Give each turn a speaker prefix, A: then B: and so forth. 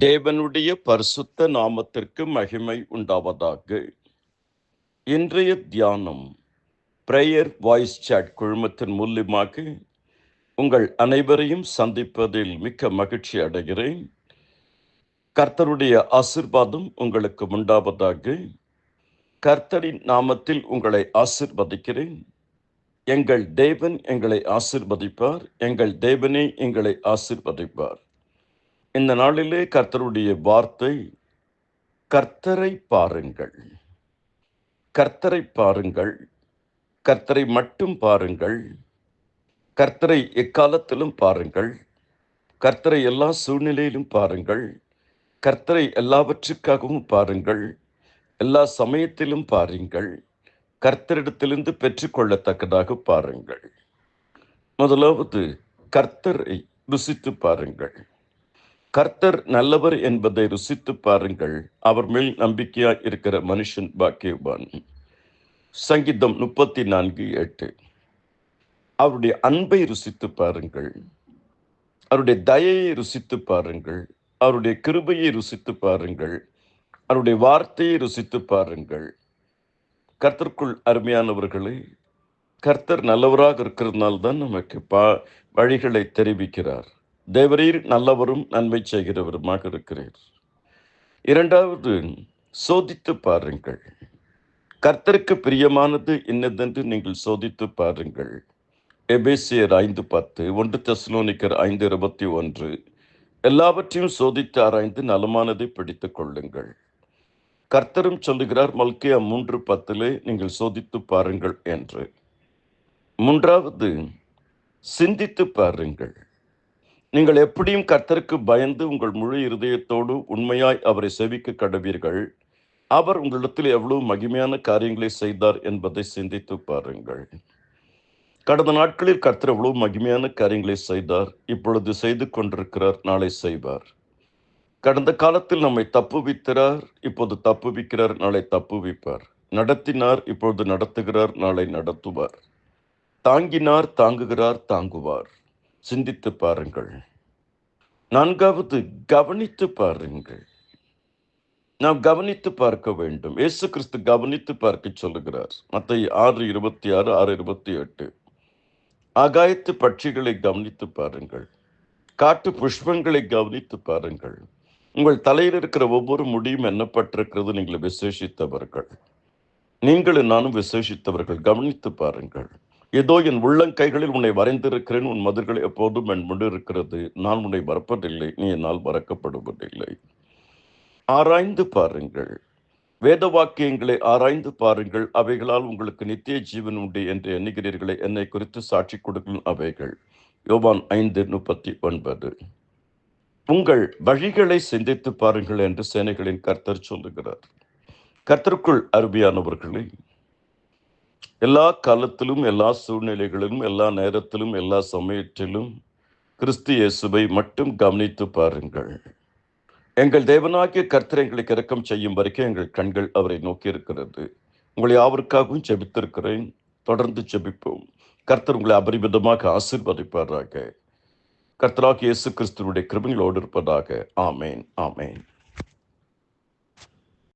A: தேவனுடைய பரிசுத்த நாமத்திற்கு மகிமை உண்டாவதாக. இன்றைய தியானம் பிரேயர் வாய்ஸ் சாட் குழுமத்தின் மூலியமாக உங்கள் அனைவரையும் சந்திப்பதில் மிக்க மகிழ்ச்சி அடைகிறேன். கர்த்தருடைய ஆசீர்வாதம் உங்களுக்கு உண்டாவதாக. கர்த்தரின் நாமத்தில் உங்களை ஆசீர்வதிக்கிறேன். எங்கள் தேவன் எங்களை ஆசீர்வதிப்பார். எங்கள் தேவனே எங்களை ஆசீர்வதிப்பார். இந்த நாளிலே கர்த்தருடைய வார்த்தை, கர்த்தரை பாருங்கள், கர்த்தரை பாருங்கள், கர்த்தரை மட்டும் பாருங்கள், கர்த்தரை எக்காலத்திலும் பாருங்கள், கர்த்தரை எல்லா சூழ்நிலையிலும் பாருங்கள், கர்த்தரை எல்லாவற்றுக்காகவும் பாருங்கள், எல்லா சமயத்திலும் பாருங்கள், கர்த்தரிடத்திலிருந்து பெற்றுக்கொள்ளத்தக்கதாக பாருங்கள். முதலாவது, கர்த்தரை ருசித்து பாருங்கள். கர்த்தர் நல்லவர் என்பதை ருசித்து பாருங்கள். அவர் மேல் நம்பிக்கையாய் இருக்கிற மனுஷன் பாக்கியவான். சங்கீதம் 34:8. அவருடைய அன்பை ருசித்து பாருங்கள், அவருடைய தயையை ருசித்து பாருங்கள், அவருடைய கிருபையை ருசித்து பாருங்கள், அவருடைய வார்த்தையை ருசித்து பாருங்கள். கர்த்தருக்குள் அருமையானவர்களே, கர்த்தர் நல்லவராக இருக்கிறதுனால்தான் நமக்கு வழிகளை தெரிவிக்கிறார். தேவரீர் நல்லவரும் நன்மை செய்கிறவருமாக இருக்கிறீர். இரண்டாவது, சோதித்து பாருங்கள். கர்த்தருக்கு பிரியமானது இன்னதென்று நீங்கள் சோதித்து பாருங்கள். எபேசியர் 5:10, 1 தெசலோனிக்கர் 5:21. எல்லாவற்றையும் சோதித்து ஆராய்ந்து நலமானதை பிடித்துக் கொள்ளுங்கள். கர்த்தரும் சொல்லுகிறார் மல்கியா 3:10 நீங்கள் சோதித்து பாருங்கள் என்று. மூன்றாவது, சிந்தித்து பாருங்கள். நீங்கள் எப்படியும் கர்த்தருக்கு பயந்து உங்கள் முழு இருதயத்தோடு உண்மையாய் அவரை செவிக்க கடவீர்கள். அவர் உங்களிடத்தில் எவ்வளவு மகிமையான காரியங்களை செய்தார் என்பதை சிந்தித்து பாருங்கள். கடந்த நாட்களில் கர்த்தர் எவ்வளவு மகிமையான காரியங்களை செய்தார், இப்பொழுது செய்து கொண்டிருக்கிறார், நாளை செய்வார். கடந்த காலத்தில் நம்மை தப்புவித்தார், இப்போது தப்புவிக்கிறார், நாளை தப்புவிப்பார். நடத்தினார், இப்பொழுது நடத்துகிறார், நாளை நடத்துவார். தாங்கினார், தாங்குகிறார், தாங்குவார். சிந்தித்து பாருங்கள். நான்காவது, கவனித்து பாருங்கள். நாம் கவனித்து பார்க்க வேண்டும். இயேசு கிறிஸ்து கவனித்து பார்க்க சொல்லுகிறார். மத்தேயு 6:26, 6:28. ஆகாயத்து பட்சிகளை கவனித்து பாருங்கள், காட்டு புஷ்பங்களை கவனித்து பாருங்கள். உங்கள் தலையில் இருக்கிற ஒவ்வொரு முடியும் எண்ணப்பட்டிருக்கிறது. நீங்கள் விசேஷித்தவர்கள், நீங்களும் நானும் விசேஷித்தவர்கள். கவனித்து பாருங்கள். ஏதோ என் உள்ளங்கைகளில் உன்னை வரைந்திருக்கிறேன், உன் மதில்கள் எப்போதும் என் முன் இருக்கிறது, நான் உன்னை மறப்பதில்லை, நீ என்னால் மறக்கப்படுவதில்லை. ஆராய்ந்து பாருங்கள். வேத வாக்கியங்களை ஆராய்ந்து பாருங்கள். அவைகளால் உங்களுக்கு நித்திய ஜீவன் உண்டு என்று எண்ணுகிறீர்களே, என்னை குறித்து சாட்சி கொடுக்கும் அவைகள். யோவான் 5:39. உங்கள் வழிகளை சிந்தித்து பாருங்கள் என்று சேனைகளின் கர்த்தர் சொல்லுகிறார். கர்த்தருக்குள் அருமையானவர்களே, எல்லா காலத்திலும், எல்லா சூழ்நிலைகளிலும், எல்லா நேரத்திலும், எல்லா சமயத்திலும் கிறிஸ்து இயேசுவை மட்டும் கவனித்து பாருங்கள். எங்கள் தேவனாகிய கர்த்தர் எங்களுக்கு இரக்கம் செய்யும் வரைக்கும் எங்கள் கண்கள் அவரை நோக்கி இருக்கிறது. உங்களை யாவருக்காகவும் ஜெபித்திருக்கிறேன். தொடர்ந்து ஜெபிப்போம். கர்த்தர் உங்களை அபரிமிதமாக ஆசீர்வதிப்பாராக. கர்த்தராகிய இயேசு கிறிஸ்துவினுடைய கிருபைகளோடு இருப்பதாக. ஆமேன், ஆமேன்.